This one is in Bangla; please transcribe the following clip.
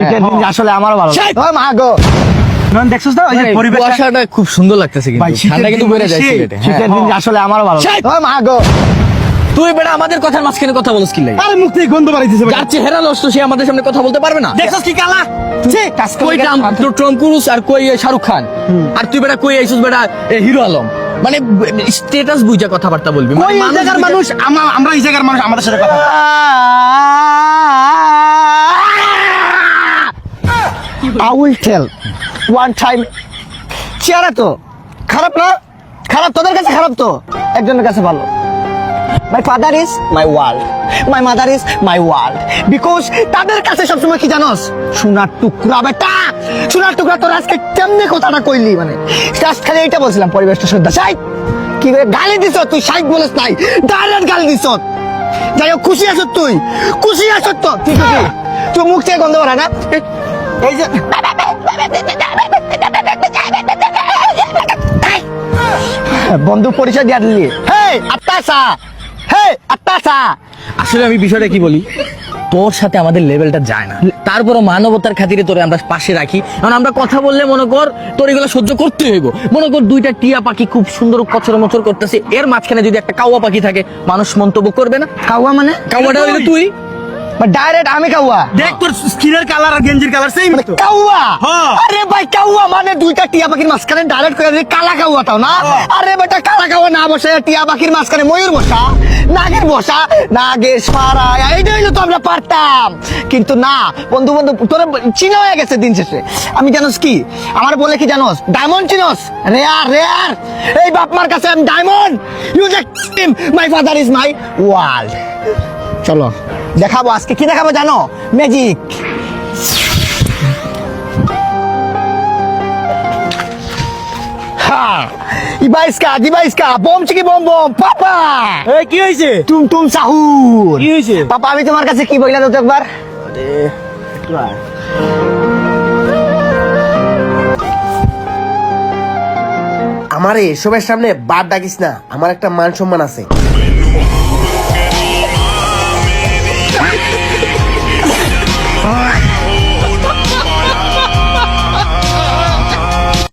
শীতের দিন আসলে আমারও ভালো লাগে। ওই মা গো, নন দেখছস না ওই যে পরিবেশটা কুয়াশাটা খুব সুন্দর লাগতেছে ভাই, কিন্তু শীতের ঠান্ডা কিন্তু দিন বেড়ে যায় মানে সিলেটে। শীতের দিন আসলে আমারও ভালো লাগে। ওই মা গো, তুই বেটা আমাদের কথার মাঝখানে কথা বলছিস কি লাগে? আরে মুখ থেকে গন্ধ বাড়াইতেছে যার চেহারা নষ্ট সে আমাদের সামনে কথা বলতে পারবে না। দেখছস কি কালা ছি কই টম ক্রুজ আর কই শাহরুখ খান, আর তুই বেটা কই আইছিস বেটা হিরো আলম। মানে স্ট্যাটাস বুঝা কথাবার্তা বলবি। ওই জায়গার মানুষ আমরা এই জায়গার মানুষ আমাদের সাথে কথা I will tell one time চেহারা তো খারাপ না, খারাপ তোদের কাছে খারাপ তো একজনের কাছে ভালো। My father is my world, my mother is my world, because তাদের কাছে সবসময় কি জানোস, সোনার টুকরা বেটা, সোনার টুকরা। তোর আজকে কেমনে কথাটা কইলি, মানে জাস্ট খালি এইটা বলছিলাম পরিবেশটা শ্রদ্ধা। সাইড কি করে গালি দিছ তুই, সাইড বলিস নাই, ডাইরেক্ট গালি দিছ। যাই হোক খুশি আছো তুই, খুশি আছো তো ঠিক আছে। তুই মুখ থেকে গন্ধ বাড়া না, এই যে বন্ধু পরিচয় দিয়া দিলি। হে আত্মাসা, হে আত্মাসা। আসলে আমি বিষয়টা কি বলি, তোর সাথে আমাদের লেভেলটা যায় না, তারপরও মানবতার খাতিরে তোরে আমরা পাশে রাখি। কারণ আমরা কথা বললে মনে কর তোর এগুলো সহ্য করতে হইব। মনে কর দুইটা টিয়া পাখি খুব সুন্দর কচর মচর করতেছে, এর মাঝখানে যদি একটা কাওয়া পাখি থাকে মানুষ মন্তব্য করবে না? কাউয়া মানে কাওয়াটা হইলে তুই। ডাইরেক্ট আমি কাউয়া, দেখ তোর স্কিনের কালার আর গেঞ্জির কালার সেম তো কাউয়া। হ্যাঁ। আরে ভাই কাউয়া মানে দুইটা টিয়া পাখির মাঝখানে ডাইরেক্ট করে দিলি কালা কাউয়া তাও না। আরে বেটা কালা কাউয়া না বসে টিয়া পাখির মাঝখানে ময়ূর বসা, নাগের বসা, নাগের পাড়া, এইটা হইলে তো আমরা পারতাম। কিন্তু না বন্ধু, বন্ধু তোরা চিনা হয়ে গেছে দিন শেষে। আমি জানোস কি আমার বলে কি জানোস, ডায়মন্ড চিনোস, রেয়ার রেয়ার। এই বাপ মার কাছে আমি ডায়মন্ড, ইউ যে my father is my world. চলো দেখাবো আজকে কি দেখাবো জানো, ম্যাজিক। ইবাইসকা বম চিকি বম বম পাপা। এই কি হইছে তুম সাহুর। কি হইছে পাপা আমি তোমার কাছে কি বইলা দাও তো একবার। আমারে এসবের সামনে বাদ ডাকিস না, আমার একটা মান সম্মান আছে।